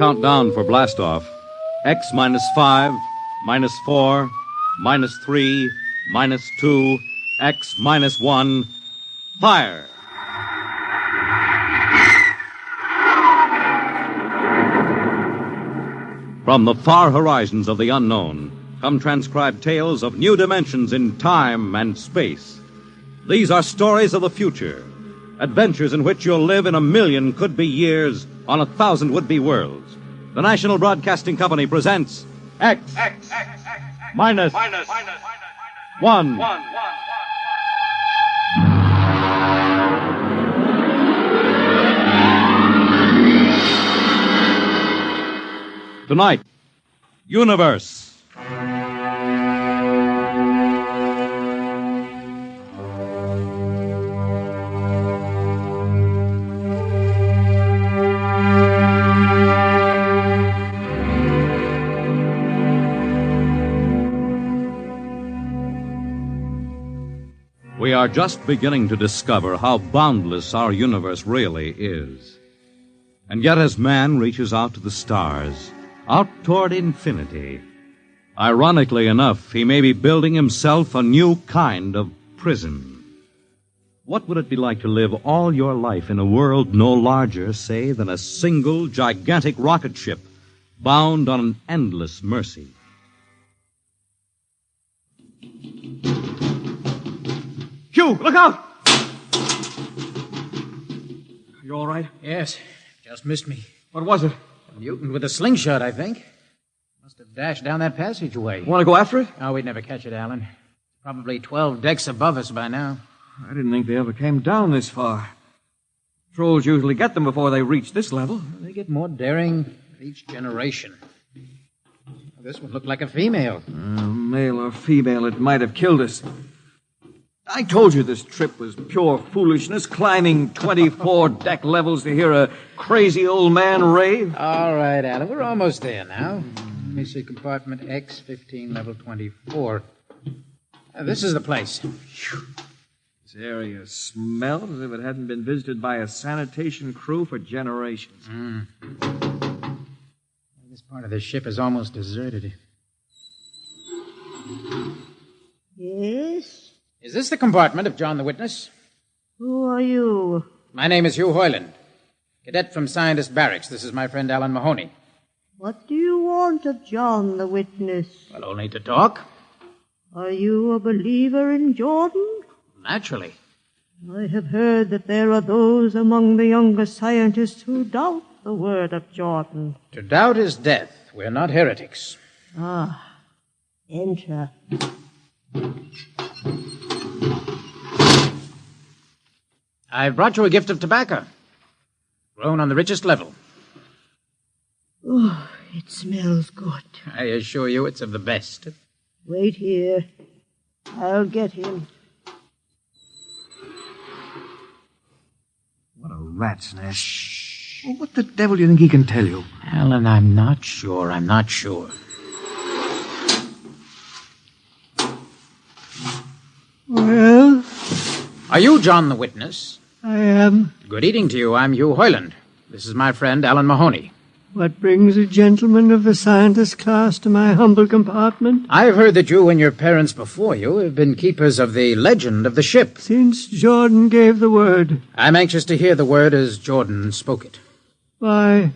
countdown for blastoff. X minus 5, minus 4, minus 3, minus 2, X minus 1. Fire! From the far horizons of the unknown come transcribed tales of new dimensions in time and space. These are stories of the future, adventures in which you'll live in 1,000,000 could-be years on 1,000 would-be worlds. The National Broadcasting Company presents X minus 1. Tonight, Universe. We are just beginning to discover how boundless our universe really is. And yet as man reaches out to the stars, out toward infinity, ironically enough, he may be building himself a new kind of prison. What would it be like to live all your life in a world no larger, say, than a single gigantic rocket ship bound on an endless mercy? Hugh, look out! You all right? Yes, just missed me. What was it? A mutant with a slingshot, I think. Must have dashed down that passageway. Want to go after it? Oh, we'd never catch it, Alan. Probably 12 decks above us by now. I didn't think they ever came down this far. Trolls usually get them before they reach this level. They get more daring with each generation. This one looked like a female. Male or female, it might have killed us. I told you this trip was pure foolishness, climbing 24 deck levels to hear a crazy old man rave. All right, Alan, we're almost there now. Let me see, compartment X15, level 24. This is the place. This area smells as if it hadn't been visited by a sanitation crew for generations. This part of the ship is almost deserted. Yes? Is this the compartment of John the Witness? Who are you? My name is Hugh Hoyland, cadet from Scientist Barracks. This is my friend Alan Mahoney. What do you want of John the Witness? Well, only to talk. Are you a believer in Jordan? Naturally. I have heard that there are those among the younger scientists who doubt the word of Jordan. To doubt is death. We're not heretics. Ah, enter. I've brought you a gift of tobacco, grown on the richest level. Oh, it smells good. I assure you it's of the best. Wait here. I'll get him. What a rat's nest. Shh. Well, what the devil do you think he can tell you? Alan, I'm not sure. Well? Are you John the Witness? I am. Good evening to you. I'm Hugh Hoyland. This is my friend Alan Mahoney. What brings a gentleman of the scientist class to my humble compartment? I've heard that you and your parents before you have been keepers of the legend of the ship. Since Jordan gave the word. I'm anxious to hear the word as Jordan spoke it. Why?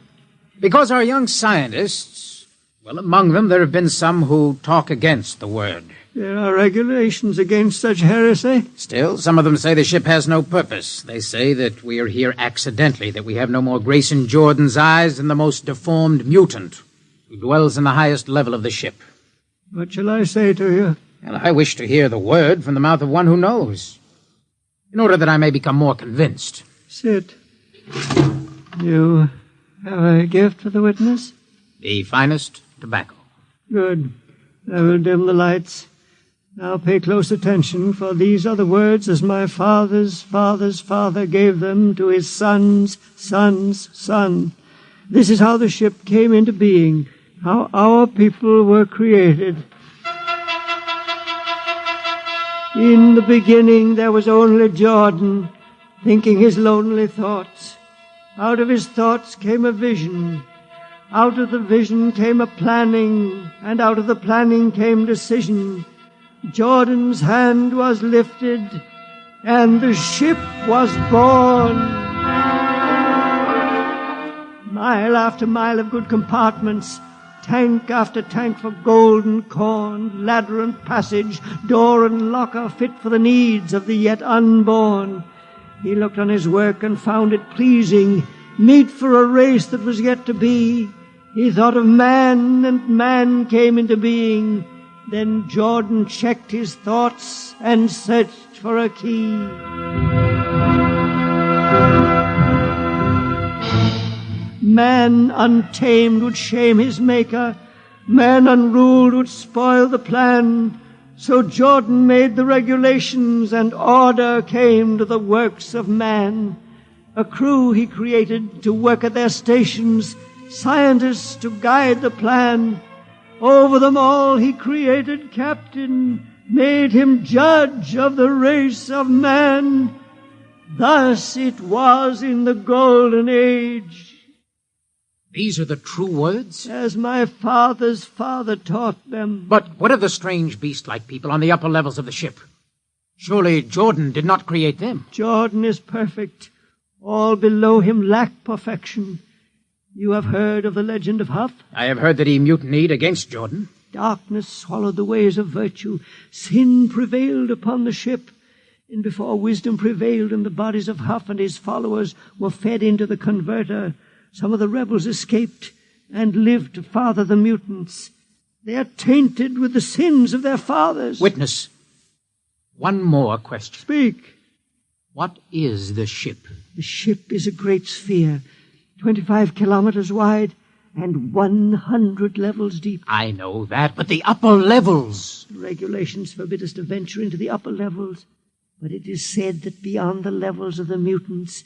Because our young scientists, well, among them there have been some who talk against the word. There are regulations against such heresy. Still, some of them say the ship has no purpose. They say that we are here accidentally, that we have no more grace in Jordan's eyes than the most deformed mutant who dwells in the highest level of the ship. What shall I say to you? Well, I wish to hear the word from the mouth of one who knows, in order that I may become more convinced. Sit. You have a gift for the witness? The finest tobacco. Good. I will dim the lights. Now pay close attention, for these are the words as my father's father's father gave them to his son's son's son. This is how the ship came into being, how our people were created. In the beginning there was only Jordan, thinking his lonely thoughts. Out of his thoughts came a vision. Out of the vision came a planning, and out of the planning came decision. Jordan's hand was lifted, and the ship was born. Mile after mile of good compartments, tank after tank for gold and corn, ladder and passage, door and locker fit for the needs of the yet unborn. He looked on his work and found it pleasing, meet for a race that was yet to be. He thought of man, and man came into being. Then Jordan checked his thoughts and searched for a key. Man untamed would shame his maker. Man unruled would spoil the plan. So Jordan made the regulations, and order came to the works of man. A crew he created to work at their stations, scientists to guide the plan. Over them all he created captain, made him judge of the race of man. Thus it was in the golden age. These are the true words? As my father's father taught them. But what of the strange beast-like people on the upper levels of the ship? Surely Jordan did not create them. Jordan is perfect. All below him lack perfection. You have heard of the legend of Huff? I have heard that he mutinied against Jordan. Darkness swallowed the ways of virtue. Sin prevailed upon the ship. And before wisdom prevailed and the bodies of Huff and his followers were fed into the converter, some of the rebels escaped and lived to father the mutants. They are tainted with the sins of their fathers. Witness, one more question. Speak. What is the ship? The ship is a great sphere, 25 kilometers wide and 100 levels deep. I know that, but the upper levels. The regulations forbid us to venture into the upper levels, but it is said that beyond the levels of the mutants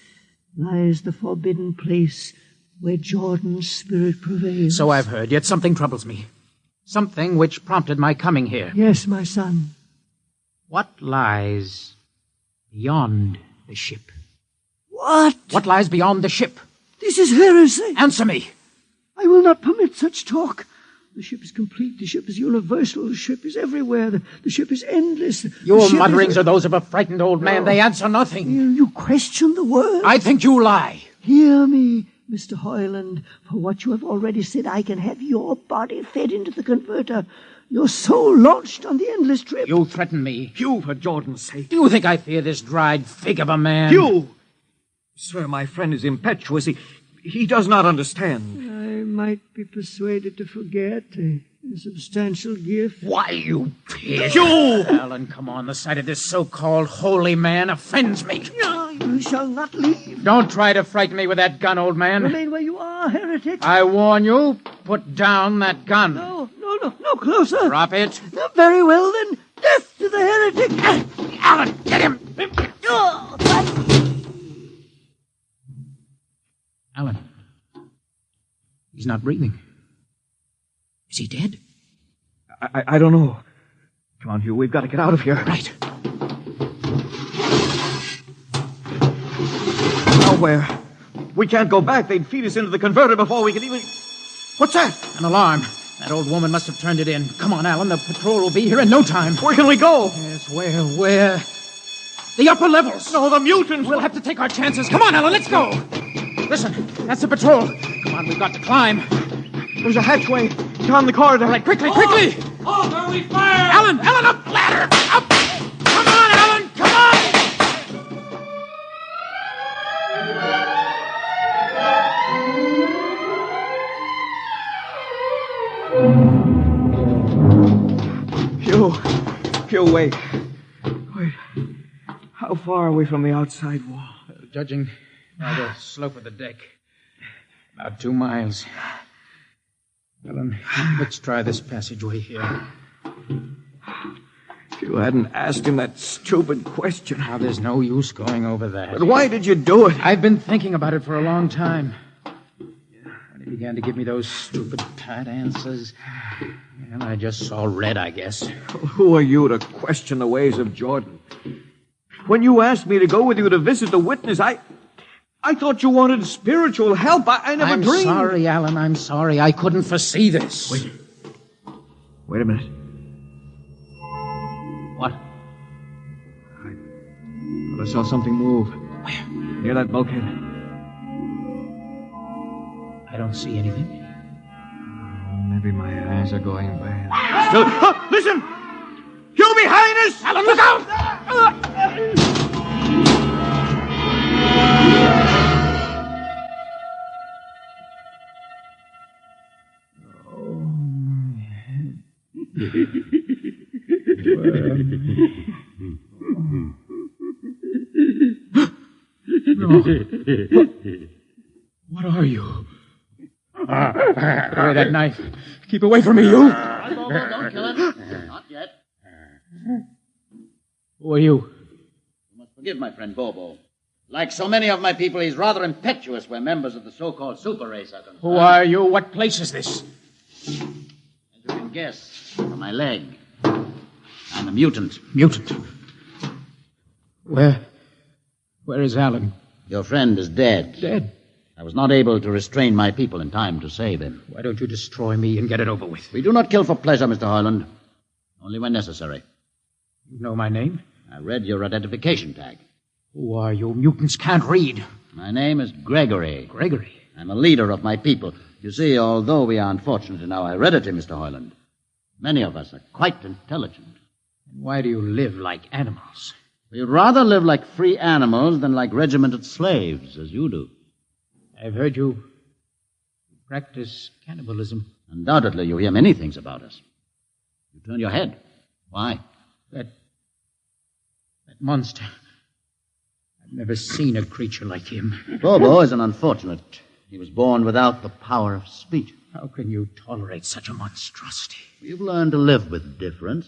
lies the forbidden place where Jordan's spirit prevails. So I've heard, yet something troubles me. Something which prompted my coming here. Yes, my son. What lies beyond the ship? What? What lies beyond the ship? This is heresy. Answer me. I will not permit such talk. The ship is complete. The ship is universal. The ship is everywhere. The ship is endless. Your mutterings are those of a frightened old man. They answer nothing. You question the word? I think you lie. Hear me, Mr. Hoyland. For what you have already said, I can have your body fed into the converter, your soul launched on the endless trip. You threaten me. Hugh, for Jordan's sake. Do you think I fear this dried fig of a man? Hugh! Sir, my friend is impetuous. He does not understand. I might be persuaded to forget a substantial gift. Why, you pig! Hugh! Alan, come on. The sight of this so-called holy man offends me. You shall not leave. Don't try to frighten me with that gun, old man. Remain where you are, heretic. I warn you, put down that gun. No closer. Drop it. No, very well, then. Death to the heretic. Alan, get him! Alan. He's not breathing. Is he dead? I don't know. Come on, Hugh, we've got to get out of here. Right. Now where? We can't go back. They'd feed us into the converter before we could even... What's that? An alarm. That old woman must have turned it in. Come on, Alan. The patrol will be here in no time. Where can we go? Yes, where? The upper levels. No, the mutants. We'll have to take our chances. Come on, Alan, let's go. Listen, that's the patrol. Come on, we've got to climb. There's a hatchway down the corridor. All right, quickly! Oh, we fire! Alan, up the ladder! Up! Come on, Alan, come on! Hugh, wait. How far are we from the outside wall? Judging by the slope of the deck, about 2 miles. Alan, let's try this passageway here. If you hadn't asked him that stupid question. Now, there's no use going over that. But why did you do it? I've been thinking about it for a long time. When he began to give me those stupid, tight answers, well, I just saw red, I guess. Who are you to question the ways of Jordan? When you asked me to go with you to visit the witness, I I thought you wanted spiritual help. I never I'm dreamed. sorry, Alan. I'm sorry. I couldn't foresee this. Wait a minute. What? I saw something move. Where? Near that bulkhead. I don't see anything. Maybe my eyes are going bad. Still, listen! You behind us! Alan, look out! What are you? Away that knife. Keep away from me, you. Don't kill him. Not yet. Who are you? You must forgive my friend Bobo. Like so many of my people, he's rather impetuous where members of the so-called super race are concerned. Who are you? What place is this? As you can guess, from my leg, I'm a mutant. Mutant. Where is Alan? Your friend is dead. Dead. I was not able to restrain my people in time to save him. Why don't you destroy me and get it over with? We do not kill for pleasure, Mr. Hoyland. Only when necessary. You know my name? I read your identification tag. Who are you? Mutants can't read. My name is Gregory. Gregory. I'm a leader of my people. You see, although we are unfortunate in our heredity, Mr. Hoyland, many of us are quite intelligent. And why do you live like animals? We'd rather live like free animals than like regimented slaves, as you do. I've heard you practice cannibalism. Undoubtedly, you hear many things about us. You turn your head. Why? That monster. I've never seen a creature like him. Bobo is an unfortunate. He was born without the power of speech. How can you tolerate such a monstrosity? We've learned to live with difference.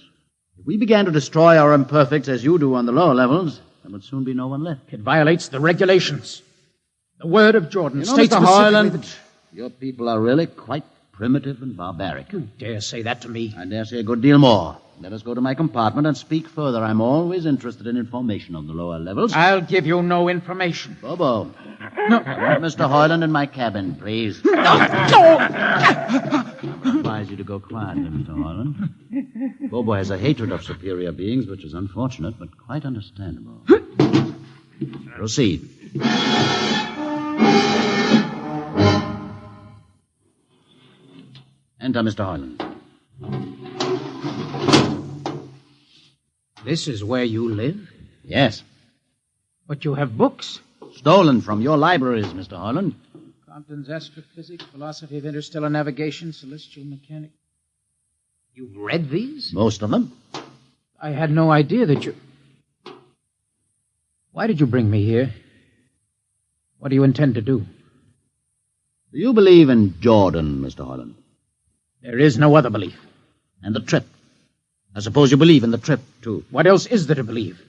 If we began to destroy our imperfects as you do on the lower levels, there would soon be no one left. It violates the regulations. The word of Jordan You know, states Mr. Hoyland, that... your people are really quite primitive and barbaric. You dare say that to me? I dare say a good deal more. Let us go to my compartment and speak further. I'm always interested in information on the lower levels. I'll give you no information. Bobo. No. I want Mr. Hoyland in my cabin, please. No! I advise you to go quietly, Mr. Hoyland. Bobo has a hatred of superior beings, which is unfortunate, but quite understandable. Proceed. Enter, Mr. Hoyland. This is where you live? Yes. But you have books. Stolen from your libraries, Mr. Hoyland. Compton's Astrophysics, Philosophy of Interstellar Navigation, Celestial Mechanics. You've read these? Most of them. I had no idea that you... Why did you bring me here? What do you intend to do? Do you believe in Jordan, Mr. Hoyland? There is no other belief. And the trip? I suppose you believe in the trip, too. What else is there to believe?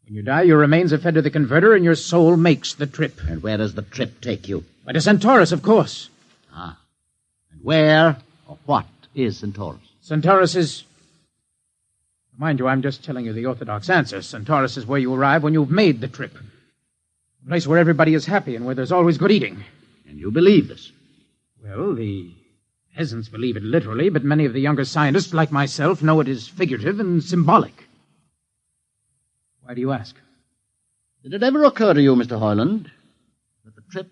When you die, your remains are fed to the converter, and your soul makes the trip. And where does the trip take you? Why, to Centaurus, of course. Ah. And where or what is Centaurus? Centaurus is... Mind you, I'm just telling you the orthodox answer. Centaurus is where you arrive when you've made the trip. A place where everybody is happy and where there's always good eating. And you believe this? Well, the peasants believe it literally, but many of the younger scientists, like myself, know it is figurative and symbolic. Why do you ask? Did it ever occur to you, Mr. Hoyland, that the trip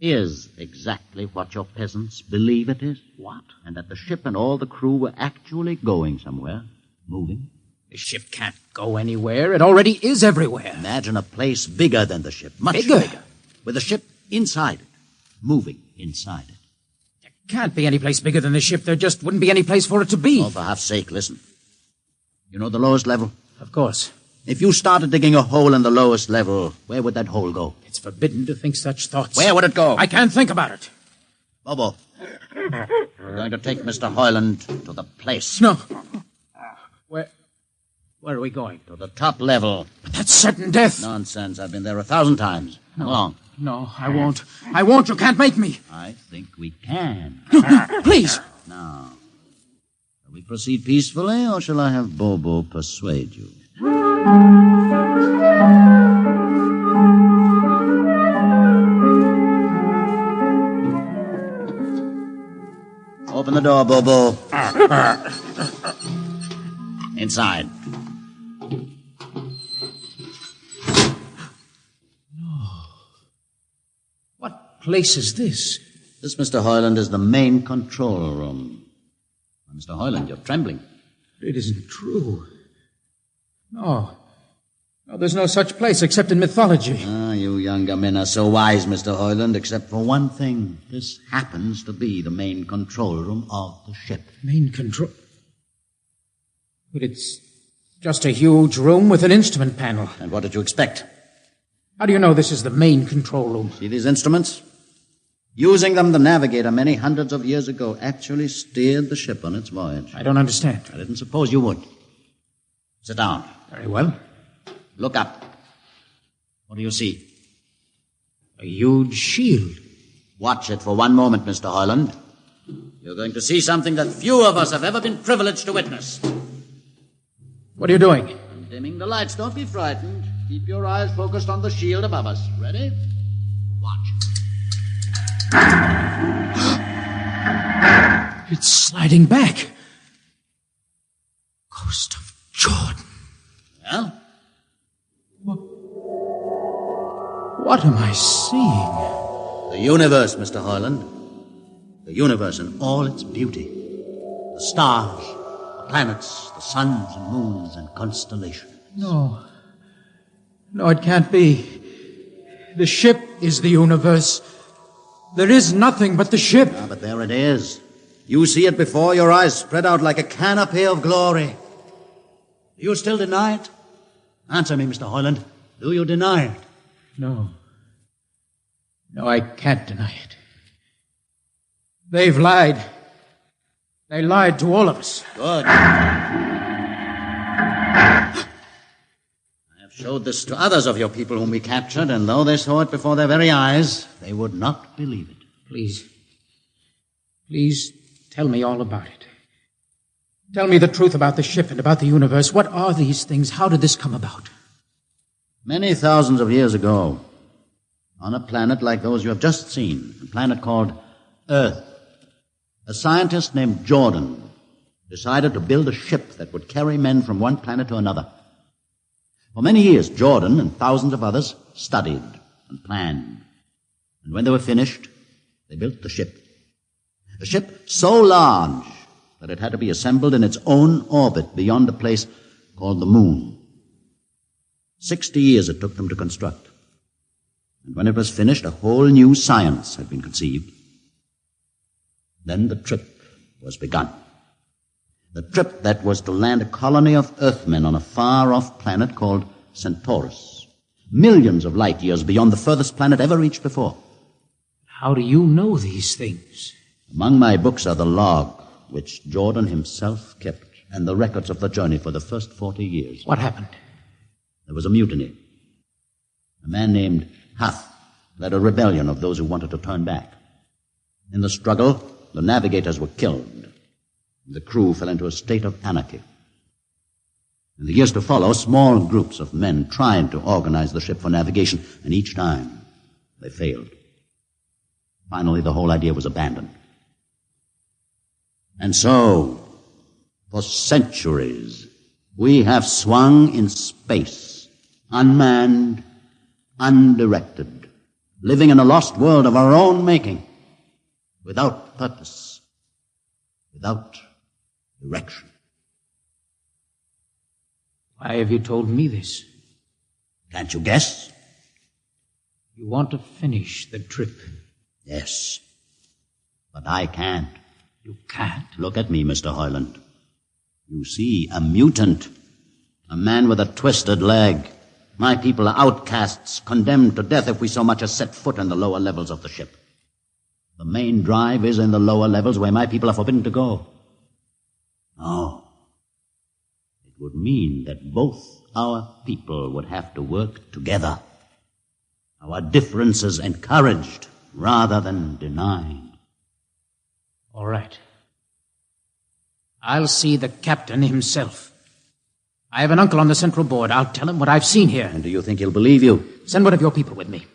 is exactly what your peasants believe it is? What? And that the ship and all the crew were actually going somewhere, moving? The ship can't go anywhere. It already is everywhere. Imagine a place bigger than the ship, much Bigger? with the ship inside it, moving inside it. There can't be any place bigger than the ship. There just wouldn't be any place for it to be. Oh, for half's sake, listen. You know the lowest level? Of course. If you started digging a hole in the lowest level, where would that hole go? It's forbidden to think such thoughts. Where would it go? I can't think about it. Bobo, we're going to take Mr. Hoyland to the place. No. Where are we going? To the top level. But that's certain death. Nonsense. I've been there 1,000 times. Come along. No, I won't. I won't. You can't make me. I think we can. No, please. Now, shall we proceed peacefully, or shall I have Bobo persuade you? It Open the door, Bobo. Inside. What place is this? This, Mr. Hoyland, is the main control room. Mr. Hoyland, you're trembling. It isn't true. No. No, there's no such place except in mythology. Ah, you younger men are so wise, Mr. Hoyland, except for one thing. This happens to be the main control room of the ship. Main control? But it's just a huge room with an instrument panel. And what did you expect? How do you know this is the main control room? See these instruments? Using them, the navigator many hundreds of years ago actually steered the ship on its voyage. I don't understand. I didn't suppose you would. Sit down. Very well. Look up. What do you see? A huge shield. Watch it for one moment, Mr. Hoyland. You're going to see something that few of us have ever been privileged to witness. What are you doing? I'm dimming the lights. Don't be frightened. Keep your eyes focused on the shield above us. Ready? Watch. It's sliding back. Ghost of Jordan. Well? What am I seeing? The universe, Mr. Hoyland. The universe in all its beauty. The stars, the planets, the suns and moons and constellations. No, it can't be. The ship is the universe. There is nothing but the ship. Ah, but there it is. You see it before your eyes, spread out like a canopy of glory. Do you still deny it? Answer me, Mr. Hoyland. Do you deny it? No, I can't deny it. They've lied. They lied to all of us. Good. I have showed this to others of your people whom we captured, and though they saw it before their very eyes, they would not believe it. Please tell me all about it. Tell me the truth about the ship and about the universe. What are these things? How did this come about? Many thousands of years ago, on a planet like those you have just seen, a planet called Earth, a scientist named Jordan decided to build a ship that would carry men from one planet to another. For many years, Jordan and thousands of others studied and planned. And when they were finished, they built the ship. A ship so large that it had to be assembled in its own orbit beyond a place called the Moon. 60 years it took them to construct. And when it was finished, a whole new science had been conceived. Then the trip was begun. The trip that was to land a colony of Earthmen on a far-off planet called Centaurus, millions of light years beyond the furthest planet ever reached before. How do you know these things? Among my books are the log, which Jordan himself kept, and the records of the journey for the first 40 years. What happened? There was a mutiny. A man named Huth led a rebellion of those who wanted to turn back. In the struggle, the navigators were killed. The crew fell into a state of anarchy. In the years to follow, small groups of men tried to organize the ship for navigation, and each time they failed. Finally, the whole idea was abandoned. And so, for centuries, we have swung in space, unmanned, undirected, living in a lost world of our own making, without purpose, without direction. Why have you told me this? Can't you guess? You want to finish the trip. Yes, but I can't. You can't? Look at me, Mr. Hoyland. You see, a mutant, a man with a twisted leg. My people are outcasts, condemned to death if we so much as set foot in the lower levels of the ship. The main drive is in the lower levels where my people are forbidden to go. No. It would mean that both our people would have to work together. Our differences encouraged rather than denied. All right. I'll see the captain himself. I have an uncle on the Central Board. I'll tell him what I've seen here. And do you think he'll believe you? Send one of your people with me.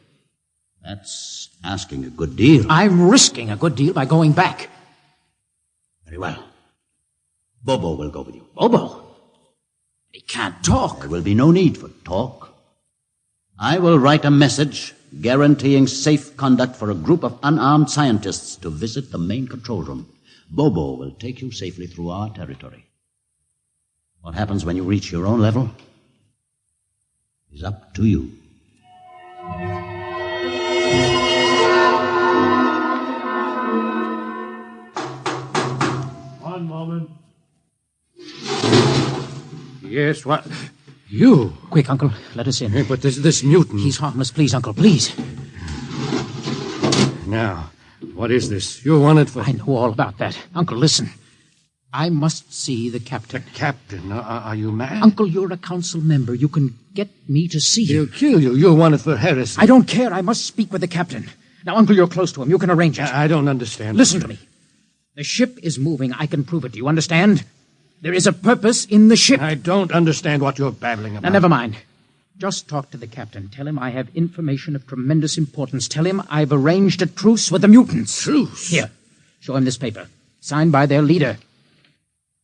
That's asking a good deal. I'm risking a good deal by going back. Very well. Bobo will go with you. Bobo? He can't talk. There will be no need for talk. I will write a message guaranteeing safe conduct for a group of unarmed scientists to visit the main control room. Bobo will take you safely through our territory. What happens when you reach your own level is up to you. One moment. Yes, what? You? Quick, Uncle, let us in. But this mutant... He's harmless, please, Uncle, please. Now, what is this? You're wanted for... I know all about that. Uncle, listen. I must see the captain. The captain? Are you mad? Uncle, you're a council member. You can get me to see He'll him. kill you. You're wanted for heresy. I don't care. I must speak with the captain. Now, Uncle, you're close to him. You can arrange it. I don't understand. Listen to me. The ship is moving. I can prove it. Do you understand? There is a purpose in the ship. I don't understand what you're babbling about. Now, never mind. Just talk to the captain. Tell him I have information of tremendous importance. Tell him I've arranged a truce with the mutants. Truce? Here. Show him this paper. Signed by their leader.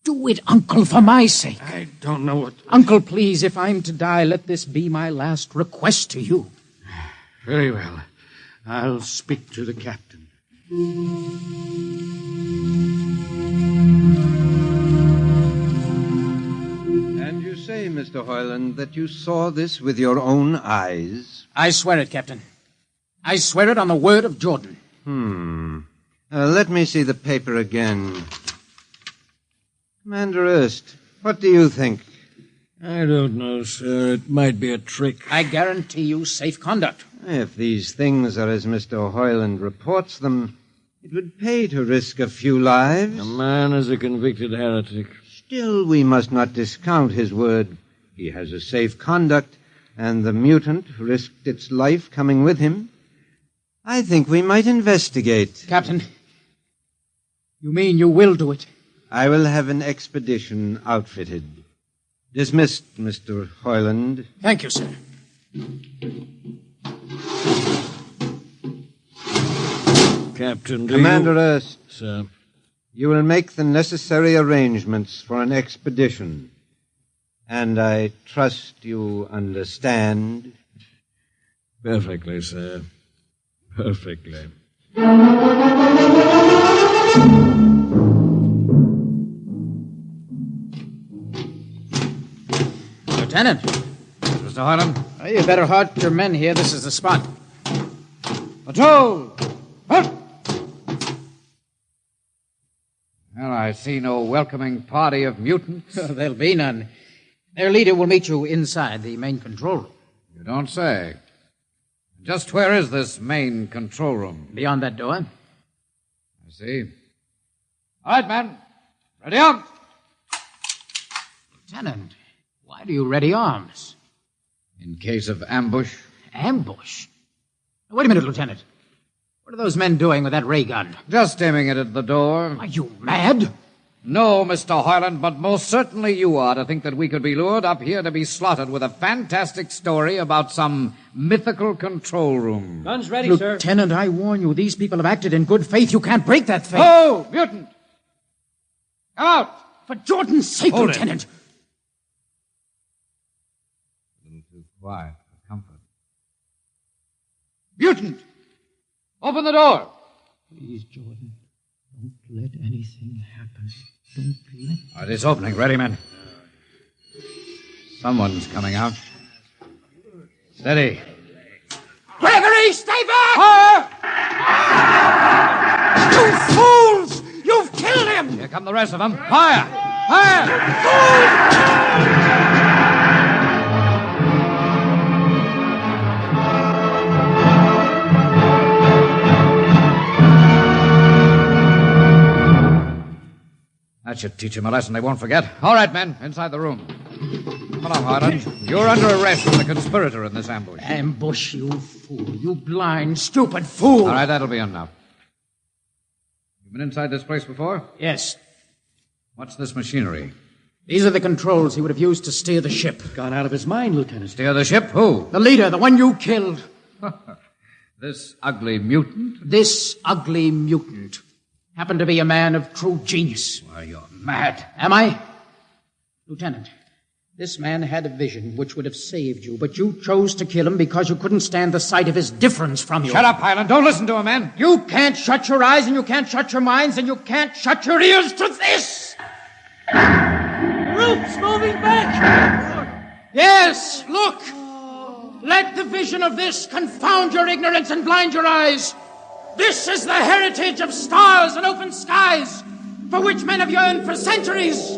Do it, Uncle, for my sake. I don't know what... Uncle, please, if I'm to die, let this be my last request to you. Very well. I'll speak to the captain. And you say, Mr. Hoyland, that you saw this with your own eyes? I swear it, Captain. I swear it on the word of Jordan. Let me see the paper again. Commander Erst, what do you think? I don't know, sir. It might be a trick. I guarantee you safe conduct. If these things are as Mr. Hoyland reports them, it would pay to risk a few lives. The man is a convicted heretic. Still, we must not discount his word. He has a safe conduct, and the mutant risked its life coming with him. I think we might investigate. Captain, you mean you will do it? I will have an expedition outfitted. Dismissed, Mr. Hoyland. Thank you, sir. Captain, do Commander you... Erst, Sir. you will make the necessary arrangements for an expedition. And I trust you understand. Perfectly, sir. Perfectly. Lieutenant. Mr. Harlan? You better halt your men here. This is the spot. Patrol! Halt! Well, I see no welcoming party of mutants. There'll be none. Their leader will meet you inside the main control room. You don't say. Just where is this main control room? Beyond that door. I see. All right, men. Ready up! Lieutenant, why do you ready arms? In case of ambush. Ambush? Wait a minute, Lieutenant. What are those men doing with that ray gun? Just aiming it at the door. Are you mad? No, Mr. Hoyland, but most certainly you are to think that we could be lured up here to be slaughtered with a fantastic story about some mythical control room. Guns ready, sir. Lieutenant, I warn you, these people have acted in good faith. You can't break that faith. Oh, mutant! Come out! For Jordan's sake, Hold it. Lieutenant. A little too quiet for comfort. Mutant! Open the door! Please, Jordan, don't let anything happen. Don't let... All right, it's opening. Ready, men. Someone's coming out. Steady. Gregory, stay back! You fools! You've killed him! Here come the rest of them. Fire! Fire! That should teach them a lesson they won't forget. All right, men, inside the room. Come along, Harlan. You're under arrest as a conspirator in this ambush. Ambush, you fool. You blind, stupid fool. All right, that'll be enough. You've been inside this place before? Yes. What's this machinery? These are the controls he would have used to steer the ship. Gone out of his mind, Lieutenant. Steer the ship? Who? The leader, the one you killed. This ugly mutant? This ugly mutant. happened to be a man of true genius. Why, you're mad. Am I? Lieutenant, this man had a vision which would have saved you, but you chose to kill him because you couldn't stand the sight of his difference from you. Shut up, Highland. Don't listen to him, man. You can't shut your eyes, and you can't shut your minds, and you can't shut your ears to this! The roof's moving back! Yes, look! Let the vision of this confound your ignorance and blind your eyes. This is the heritage of stars and open skies, for which men have yearned for centuries.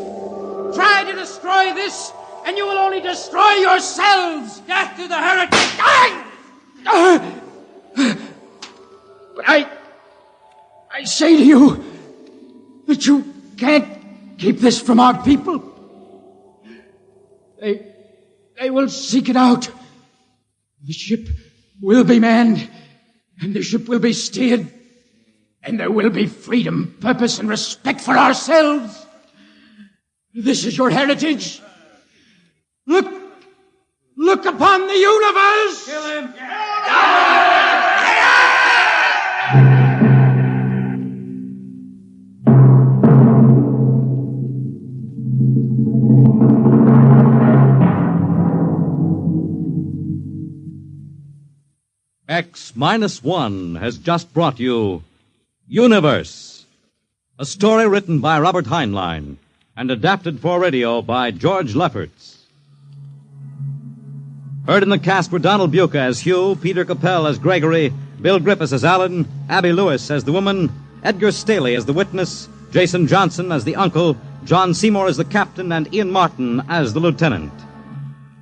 Try to destroy this, and you will only destroy yourselves. Death to the heritage! But I say to you that you can't keep this from our people. They will seek it out. The ship will be manned, and the ship will be steered, and there will be freedom, purpose, and respect for ourselves. This is your heritage. Look upon the universe. Kill him! X-1 has just brought you Universe, a story written by Robert Heinlein and adapted for radio by George Lefferts. Heard in the cast were Donald Buca as Hugh, Peter Capell as Gregory, Bill Griffiths as Alan, Abby Lewis as the woman, Edgar Staley as the witness, Jason Johnson as the uncle, John Seymour as the captain, and Ian Martin as the lieutenant.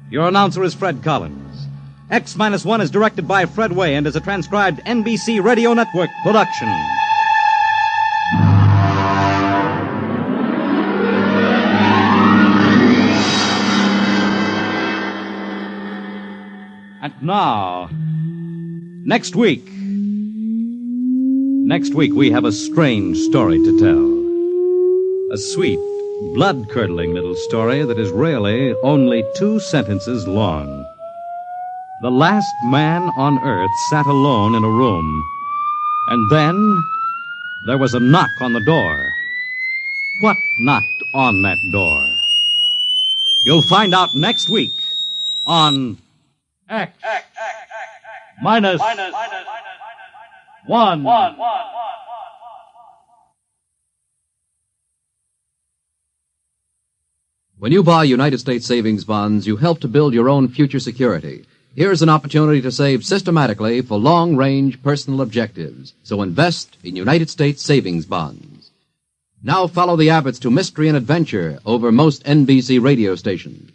Your announcer is Fred Collins. X-1 is directed by Fred Way and is a transcribed NBC Radio Network production. And now, next week we have a strange story to tell. A sweet, blood-curdling little story that is really only 2 sentences long. The last man on Earth sat alone in a room, and then there was a knock on the door. What knocked on that door? You'll find out next week on X minus 1. When you buy United States savings bonds, you help to build your own future security. Here's an opportunity to save systematically for long-range personal objectives. So invest in United States savings bonds. Now follow the Abbotts to mystery and adventure over most NBC radio stations.